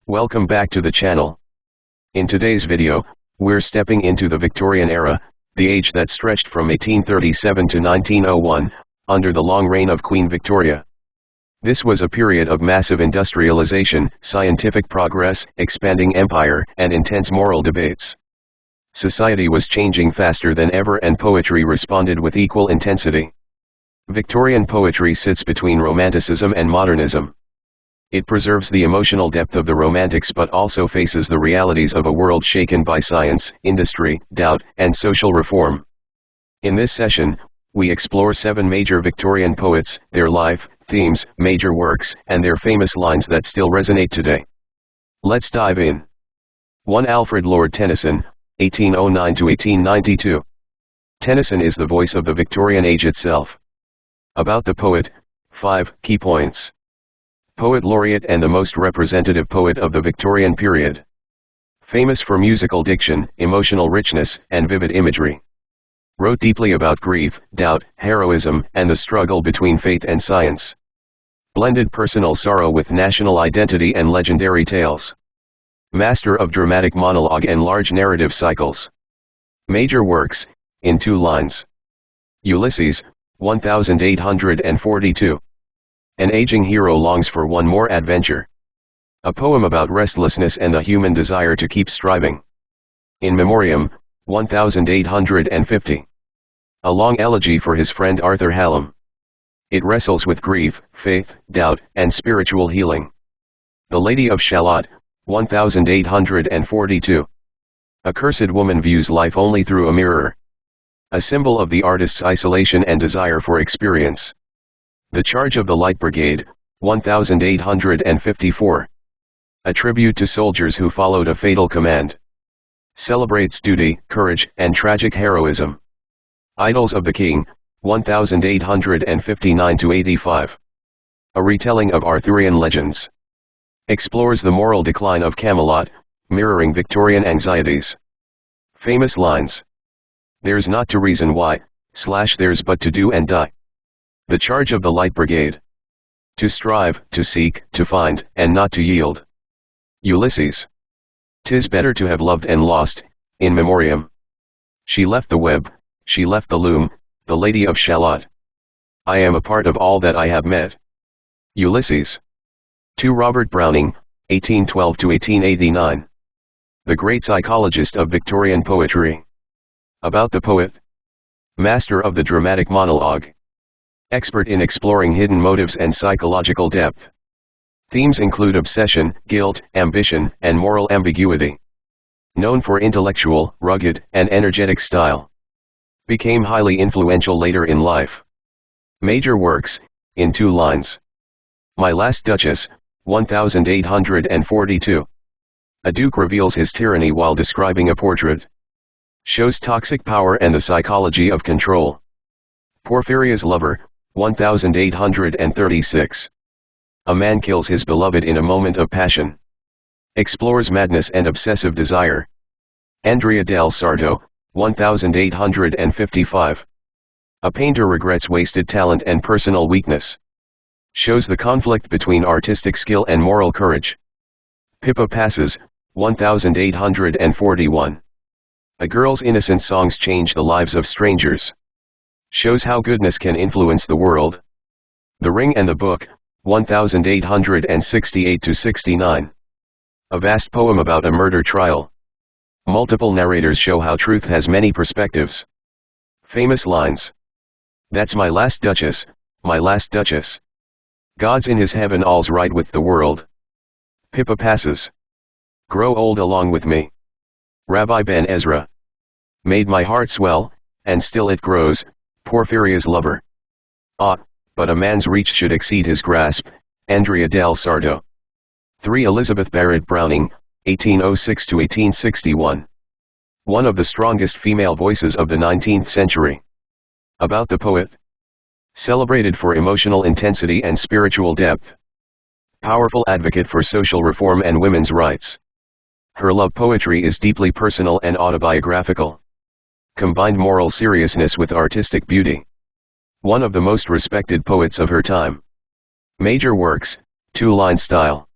Welcome back to the channel. In today's video, we're stepping into the Victorian era, the age that stretched from 1837 to 1901, under the long reign of Queen Victoria. This was a period of massive industrialization, scientific progress, expanding empire, and intense moral debates. Society was changing faster than ever and poetry responded with equal intensity. Victorian poetry sits between Romanticism and modernism. It preserves the emotional depth of the Romantics but also faces the realities of a world shaken by science, industry, doubt, and social reform. In this session, we explore 7 major Victorian poets, their life, themes, major works, and their famous lines that still resonate today. Let's dive in. 1. Alfred Lord Tennyson, 1809 to 1892. Tennyson is the voice of the Victorian age itself. About the poet, 5 key points. Poet laureate and the most representative poet of the Victorian period. Famous for musical diction, emotional richness, and vivid imagery. Wrote deeply about grief, doubt, heroism, and the struggle between faith and science. Blended personal sorrow with national identity and legendary tales. Master of dramatic monologue and large narrative cycles. Major works, in 2 lines. Ulysses, 1842. An aging hero longs for one more adventure. A poem about restlessness and the human desire to keep striving. In Memoriam, 1850. A long elegy for his friend Arthur Hallam. It wrestles with grief, faith, doubt, and spiritual healing. The Lady of Shalott, 1842. A cursed woman views life only through a mirror. A symbol of the artist's isolation and desire for experience. The Charge of the Light Brigade, 1854. A tribute to soldiers who followed a fatal command. Celebrates duty, courage, and tragic heroism. Idylls of the King, 1859-85. A retelling of Arthurian legends. Explores the moral decline of Camelot, mirroring Victorian anxieties. Famous lines. There's not to reason why, there's but to do and die. The Charge of the Light Brigade. To strive, to seek, to find, and not to yield. Ulysses. 'Tis better to have loved and lost, in memoriam. She left the web, she left the loom, the Lady of Shalott. I am a part of all that I have met. Ulysses. 2. Robert Browning, 1812 to 1889. The great psychologist of Victorian poetry. About the poet. Master of the dramatic monologue. Expert in exploring hidden motives and psychological depth. Themes include obsession, guilt, ambition, and moral ambiguity. Known for intellectual, rugged, and energetic style. Became highly influential later in life. Major works, in 2 lines. My Last Duchess, 1842. A duke reveals his tyranny while describing a portrait. Shows toxic power and the psychology of control. Porphyria's Lover, 1836. A man kills his beloved in a moment of passion. Explores madness and obsessive desire. Andrea del Sarto, 1855. A painter regrets wasted talent and personal weakness. Shows the conflict between artistic skill and moral courage. Pippa Passes, 1841. A girl's innocent songs change the lives of strangers. Shows how goodness can influence the world. The Ring and the Book, 1868-69. A vast poem about a murder trial. Multiple narrators show how truth has many perspectives. Famous lines. That's my last Duchess, my last Duchess. God's in his heaven, all's right with the world. Pippa Passes. Grow old along with me. Rabbi Ben Ezra. Made my heart swell, and still it grows. Porphyria's Lover. But a man's reach should exceed his grasp. Andrea del Sarto. 3. Elizabeth Barrett Browning, 1806-1861. One of the strongest female voices of the 19th century. About the poet. Celebrated for emotional intensity and spiritual depth. Powerful advocate for social reform and women's rights. Her love poetry is deeply personal and autobiographical. Combined moral seriousness with artistic beauty. One of the most respected poets of her time. Major works, 2-line style.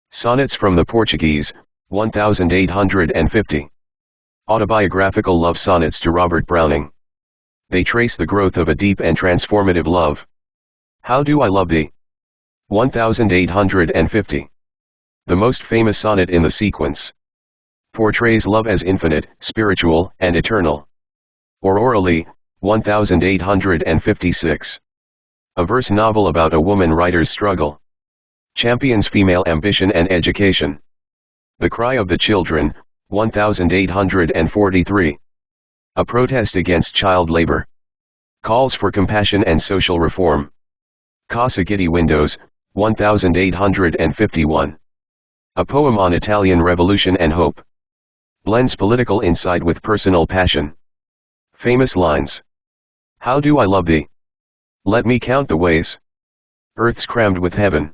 Sonnets from the Portuguese, 1850. Autobiographical love sonnets to Robert Browning. They trace the growth of a deep and transformative love. How Do I Love Thee? 1850. The most famous sonnet in the sequence. Portrays love as infinite, spiritual, and eternal. Orally, 1856. A verse novel about a woman writer's struggle. Champions female ambition and education. The Cry of the Children, 1843. A protest against child labor. Calls for compassion and social reform. Casa Guidi Windows, 1851. A poem on Italian revolution and hope. Blends political insight with personal passion. Famous lines. How do I love thee? Let me count the ways. Earth's crammed with heaven.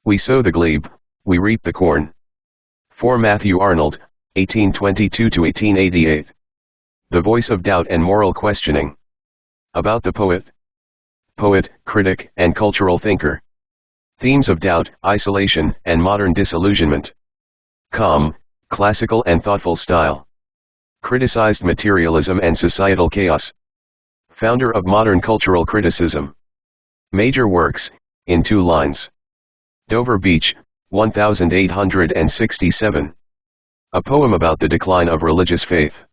We sow the glebe, we reap the corn. For Matthew Arnold, 1822–1888. The voice of doubt and moral questioning. About the poet. Poet, critic, and cultural thinker. Themes of doubt, isolation, and modern disillusionment. Calm, classical and thoughtful style. Criticized materialism and societal chaos. Founder of modern cultural criticism. Major works, in 2 lines. Dover Beach, 1867. A poem about the decline of religious faith.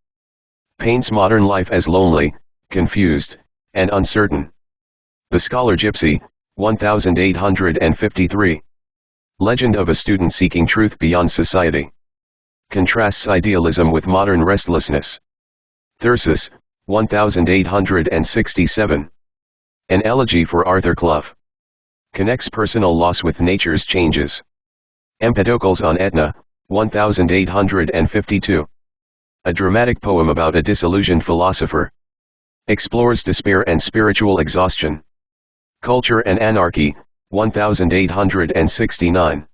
Paints modern life as lonely, confused, and uncertain. The Scholar Gypsy, 1853. Legend of a student seeking truth beyond society. Contrasts idealism with modern restlessness. Thyrsis, 1867. An elegy for Arthur Clough. Connects personal loss with nature's changes. Empedocles on Etna, 1852. A dramatic poem about a disillusioned philosopher. Explores despair and spiritual exhaustion. Culture and Anarchy, 1869.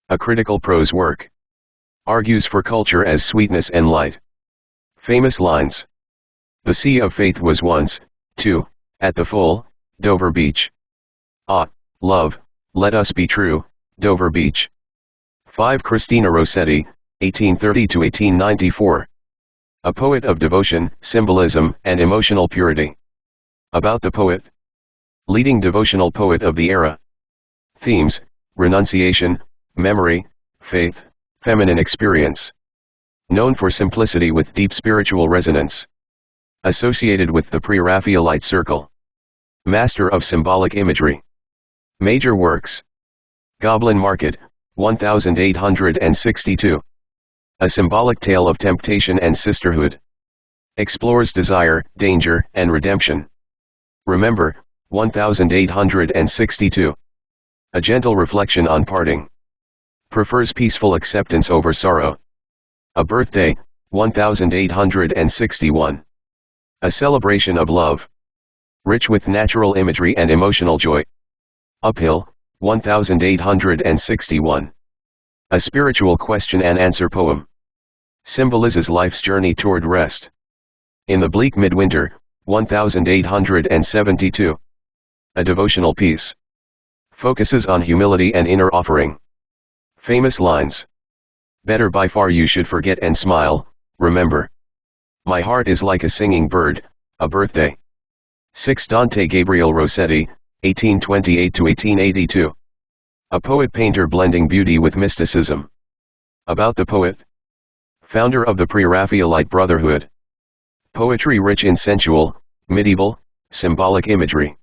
A critical prose work. Argues for culture as sweetness and light. Famous lines. The sea of faith was once, too, at the full, Dover Beach. Ah, love, let us be true, Dover Beach. 5 Christina Rossetti, 1830–1894. A poet of devotion, symbolism, and emotional purity. About the poet. Leading devotional poet of the era. Themes, renunciation, memory, faith, feminine experience. Known for simplicity with deep spiritual resonance. Associated with the Pre-Raphaelite circle. Master of symbolic imagery. Major works. Goblin Market, 1862. A symbolic tale of temptation and sisterhood. Explores desire, danger, and redemption. Remember, 1862. A gentle reflection on parting. Prefers peaceful acceptance over sorrow. A Birthday, 1861. A celebration of love. Rich with natural imagery and emotional joy. Uphill, 1861. A spiritual question and answer poem. Symbolizes life's journey toward rest. In the Bleak Midwinter, 1872. A devotional piece. Focuses on humility and inner offering. Famous lines. Better by far you should forget and smile, remember. My heart is like a singing bird, a birthday. 6 Dante Gabriel Rossetti, 1828–1882. A poet-painter blending beauty with mysticism. About the poet. Founder of the Pre-Raphaelite Brotherhood. Poetry rich in sensual, medieval, symbolic imagery.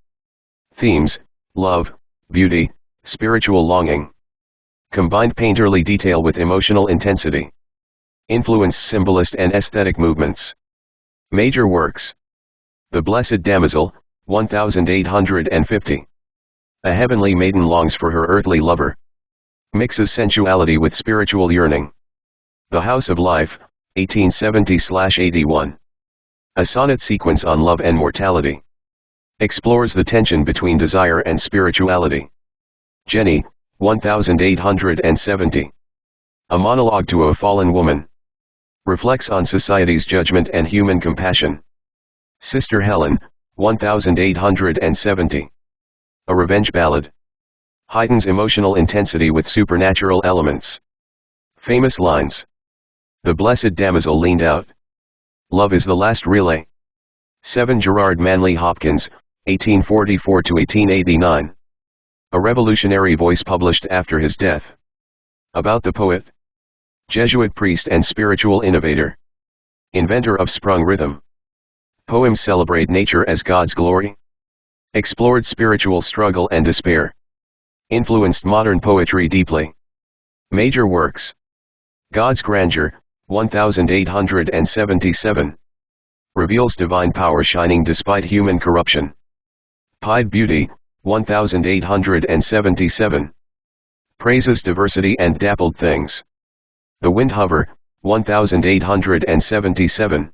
Themes, love, beauty, spiritual longing. Combined painterly detail with emotional intensity. Influenced symbolist and aesthetic movements. Major works. The Blessed Damozel, 1850. A heavenly maiden longs for her earthly lover. Mixes sensuality with spiritual yearning. The House of Life, 1870–81. A sonnet sequence on love and mortality. Explores the tension between desire and spirituality. Jenny, 1870. A monologue to a fallen woman. Reflects on society's judgment and human compassion. Sister Helen, 1870. A revenge ballad. Heightens emotional intensity with supernatural elements. Famous lines. The blessed damsel leaned out. Love is the last relay. 7 Gerard Manley Hopkins, 1844–1889. A revolutionary voice published after his death. About the poet. Jesuit priest and spiritual innovator. Inventor of sprung rhythm. Poems celebrate nature as God's glory. Explored spiritual struggle and despair. Influenced modern poetry deeply. Major works. God's Grandeur, 1877. Reveals divine power shining despite human corruption. Pied Beauty, 1877. Praises diversity and dappled things. The Wind Hover, 1877.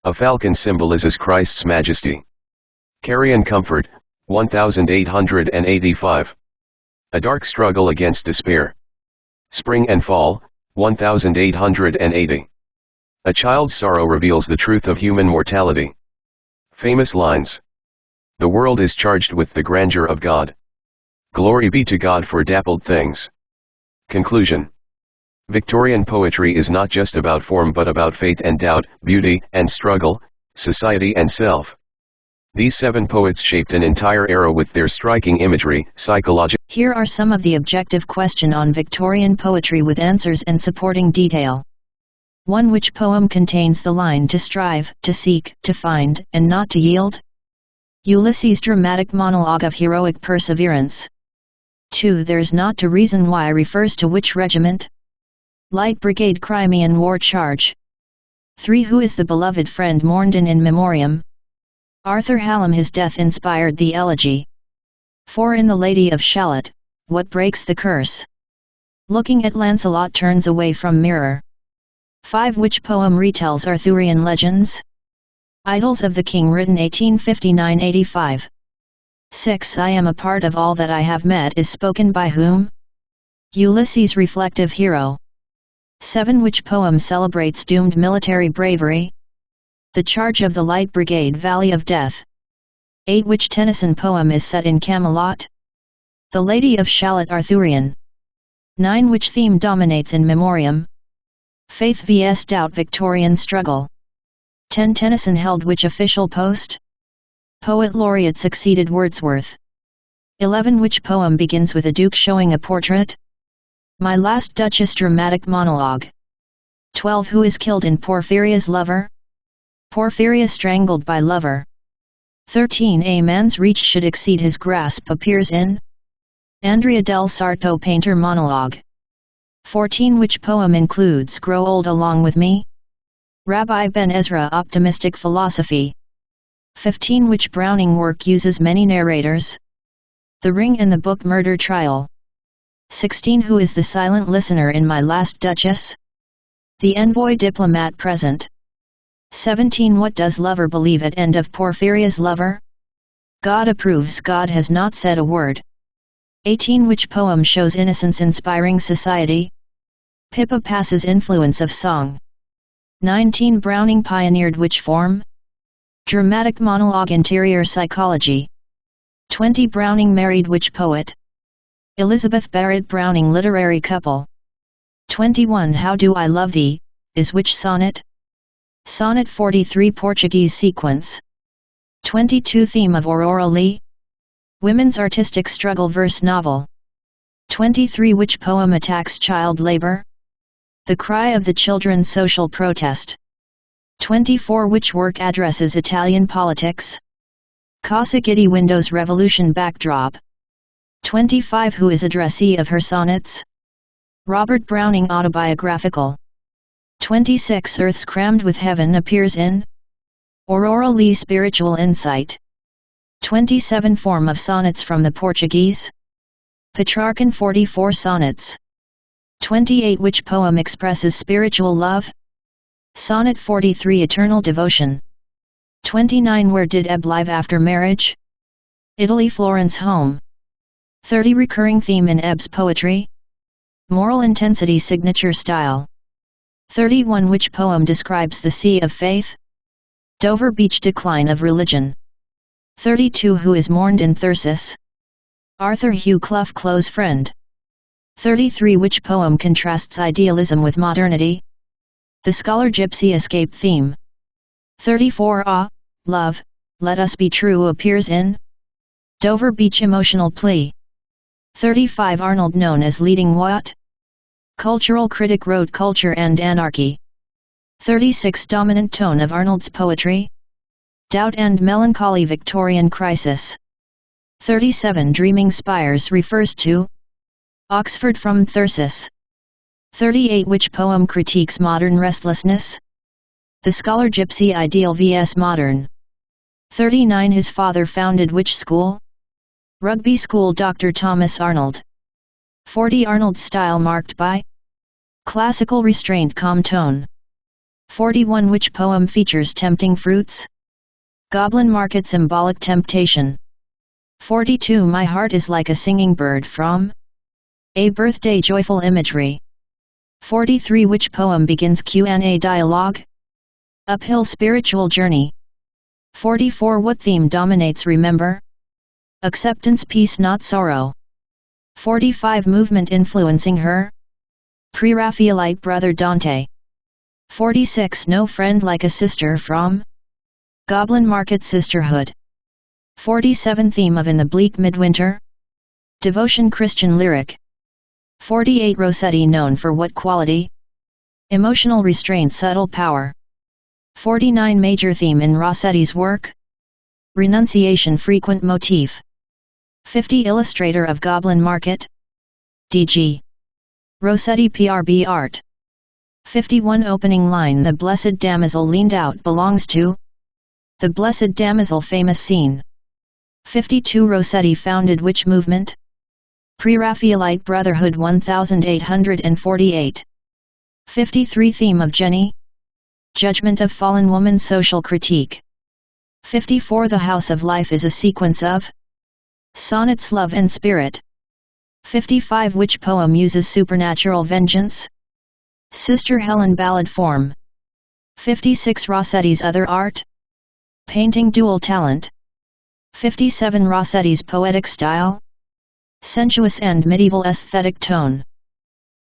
A falcon symbolizes Christ's majesty. Carrion Comfort, 1885. A dark struggle against despair. Spring and Fall, 1880. A child's sorrow reveals the truth of human mortality. Famous lines. The world is charged with the grandeur of God. Glory be to God for dappled things. Conclusion. Victorian poetry is not just about form but about faith and doubt, beauty and struggle, society and self. These 7 poets shaped an entire era with their striking imagery, psychology. Here are some of the objective questions on Victorian poetry with answers and supporting detail. 1. Which poem contains the line to strive, to seek, to find, and not to yield? Ulysses' dramatic monologue of heroic perseverance. 2. There's not to reason why refers to which regiment? Light Brigade Crimean War Charge. 3. Who is the beloved friend mourned in memoriam? Arthur Hallam. His death inspired the elegy. 4. In The Lady of Shalott, what breaks the curse? Looking at Lancelot turns away from mirror. 5. Which poem retells Arthurian legends? Idylls of the King, written 1859–85. 6. I am a part of all that I have met is spoken by whom? Ulysses' reflective hero. 7. Which poem celebrates doomed military bravery? The Charge of the Light Brigade, Valley of Death. 8. Which Tennyson poem is set in Camelot? The Lady of Shalott, Arthurian. 9. Which theme dominates in memoriam? Faith vs doubt, Victorian struggle. 10. Tennyson held which official post? Poet laureate succeeded Wordsworth. 11. Which poem begins with a duke showing a portrait? My Last Duchess, dramatic monologue. 12. Who is killed in Porphyria's lover? Porphyria strangled by lover. 13. A man's reach should exceed his grasp appears in? Andrea del Sarto, painter monologue. 14. Which poem includes Grow Old Along With Me? Rabbi Ben Ezra, optimistic philosophy. 15. Which Browning work uses many narrators? The Ring and the Book, Murder Trial. 16. Who is the silent listener in My Last Duchess? The envoy diplomat present. 17. What does lover believe at end of Porphyria's lover? God approves, God has not said a word. 18. Which poem shows innocence inspiring society? Pippa Pass's influence of song. 19. Browning pioneered which form? Dramatic monologue, interior psychology. 20. Browning married which poet? Elizabeth Barrett Browning, literary couple. 21. How Do I Love Thee, is which sonnet? Sonnet 43, Portuguese sequence. 22. Theme of Aurora Leigh? Women's artistic struggle verse novel. 23. Which poem attacks child labor? The Cry of the Children, social protest. 24. Which work addresses Italian politics? Casa Gitti, Windows Revolution backdrop. 25. Who is addressee of her sonnets? Robert Browning, autobiographical. 26. Earth's crammed with heaven appears in? Aurora Leigh, spiritual insight. 27. Form of sonnets from the Portuguese? Petrarchan, 44 sonnets. 28. Which poem expresses spiritual love? Sonnet 43, Eternal Devotion. 29. Where did Ebb live after marriage? Italy, Florence home. 30. Recurring theme in Ebb's poetry? Moral intensity, signature style. 31. Which poem describes the sea of faith? Dover Beach, decline of religion. 32. Who is mourned in Thyrsis? Arthur Hugh Clough close friend. 33 Which poem contrasts idealism with modernity? The Scholar Gypsy Escape theme. 34 Love, Let Us Be True appears in Dover Beach Emotional Plea. 35 Arnold known as leading what? Cultural critic wrote Culture and Anarchy. 36 Dominant tone of Arnold's poetry? Doubt and Melancholy Victorian Crisis. 37 Dreaming Spires refers to Oxford from Thyrsis. 38 Which poem critiques modern restlessness? The Scholar Gypsy Ideal vs Modern. 39 His father founded which school? Rugby School Dr. Thomas Arnold. 40 Arnold's style marked by classical restraint calm tone. 41 Which poem features tempting fruits? Goblin Market Symbolic Temptation. 42 My heart is like a singing bird from A Birthday Joyful Imagery. 43 Which poem begins Q&A dialogue? Uphill Spiritual Journey. 44 What theme dominates Remember? Acceptance Peace Not Sorrow. 45 Movement influencing her? Pre-Raphaelite Brother Dante. 46 No friend like a sister from Goblin Market Sisterhood. 47 Theme of In the Bleak Midwinter? Devotion Christian lyric. 48 Rossetti known for what quality? Emotional restraint subtle power. 49 Major theme in Rossetti's work? Renunciation frequent motif. 50 Illustrator of Goblin Market? D.G. Rossetti PRB Art. 51 Opening line The Blessed Damozel leaned out belongs to The Blessed Damozel famous scene. 52 Rossetti founded which movement? Pre-Raphaelite Brotherhood 1848. 53 Theme of Jenny? Judgment of Fallen Woman social critique. 54 The House of Life is a sequence of sonnets Love and Spirit. 55 Which poem uses supernatural vengeance? Sister Helen ballad form. 56 Rossetti's other art? Painting dual talent. 57 Rossetti's poetic style? Sensuous and medieval aesthetic tone.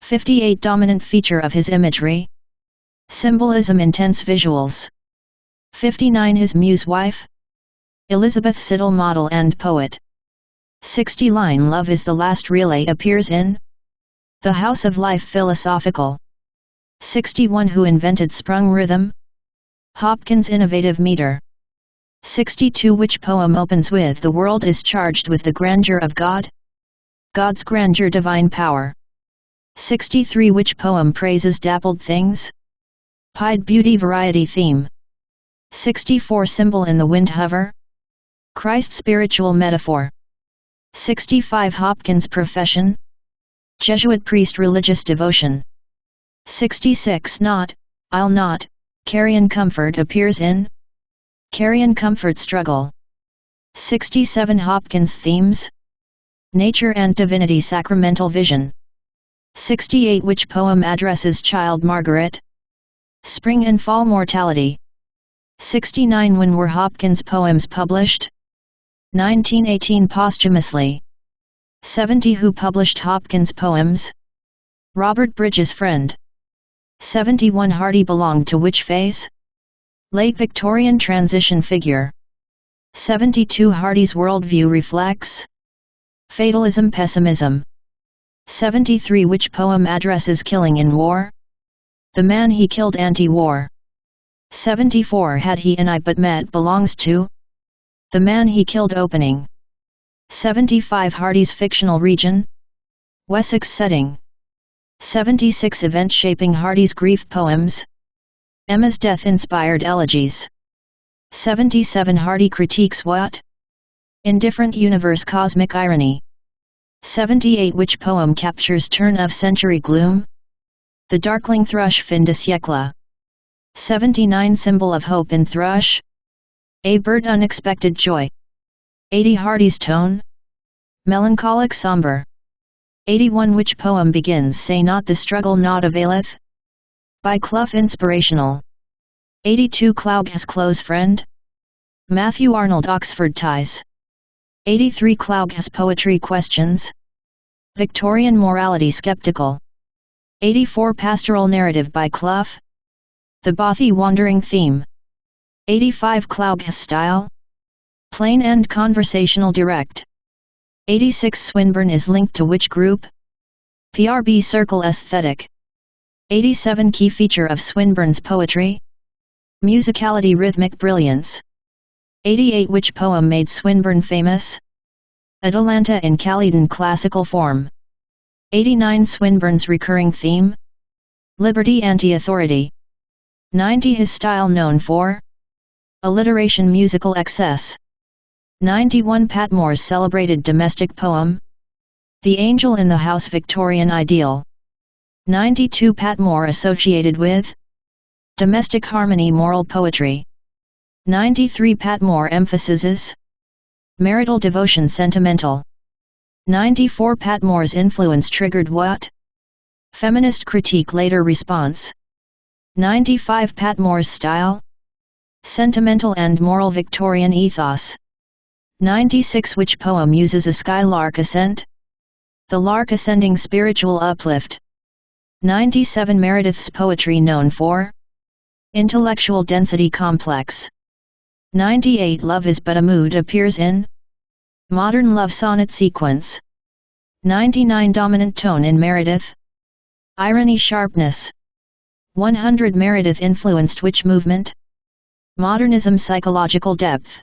58 Dominant feature of his imagery? Symbolism intense visuals. 59 His muse wife? Elizabeth Siddal model and poet. 60 Line Love is the last relay appears in The House of Life philosophical. 61 Who invented sprung rhythm? Hopkins innovative meter. 62 Which poem opens with The world is charged with the grandeur of God? God's grandeur divine power. 63 Which poem praises dappled things? Pied beauty variety theme. 64 Symbol in the wind hover? Christ spiritual metaphor. 65 Hopkins profession? Jesuit priest religious devotion. 66 Not, I'll not, Carrion Comfort appears in Carrion Comfort struggle. 67 Hopkins themes? Nature and divinity sacramental vision. 68 Which poem addresses child Margaret? Spring and fall mortality. 69 When were Hopkins' poems published? 1918 posthumously. 70 Who published Hopkins' poems? Robert Bridges' friend. 71 Hardy belonged to which phase? Late Victorian transition figure. 72 Hardy's worldview reflects fatalism pessimism. 73 Which poem addresses killing in war? The Man He Killed Anti-War. 74 Had He and I But Met belongs to The Man He Killed opening. 75 Hardy's fictional region? Wessex setting. 76 Event shaping Hardy's grief poems? Emma's death-inspired elegies. 77 Hardy critiques what? Indifferent universe cosmic irony. 78 Which poem captures turn-of-century gloom? The Darkling Thrush fin de siècle. 79 Symbol of hope in thrush? A bird unexpected joy. 80 Hardy's tone? Melancholic somber. 81 Which poem begins Say not the struggle not availeth? By Clough inspirational. 82 Clough's close friend? Matthew Arnold Oxford ties. 83 Cloug's poetry questions. Victorian morality skeptical. 84 Pastoral narrative by Clough. The bothy wandering theme. 85 Cloug's style. Plain and conversational direct. 86 Swinburne is linked to which group? PRB circle aesthetic. 87 Key feature of Swinburne's poetry. Musicality rhythmic brilliance. 88 Which poem made Swinburne famous? Atalanta in Calydon classical form. 89 Swinburne's recurring theme? Liberty anti-authority. 90 His style known for? Alliteration musical excess. 91 Patmore's celebrated domestic poem? The Angel in the House Victorian ideal. 92 Patmore associated with? Domestic harmony moral poetry. 93 Patmore emphasizes? Marital devotion sentimental. 94 Patmore's influence triggered what? Feminist critique later response. 95 Patmore's style? Sentimental and moral Victorian ethos. 96 Which poem uses a skylark ascent? The Lark ascending spiritual uplift. 97 Meredith's poetry known for? Intellectual density complex. 98 Love is but a mood appears in? Modern love sonnet sequence. 99 Dominant tone in Meredith? Irony sharpness. 100 Meredith influenced which movement? Modernism psychological depth.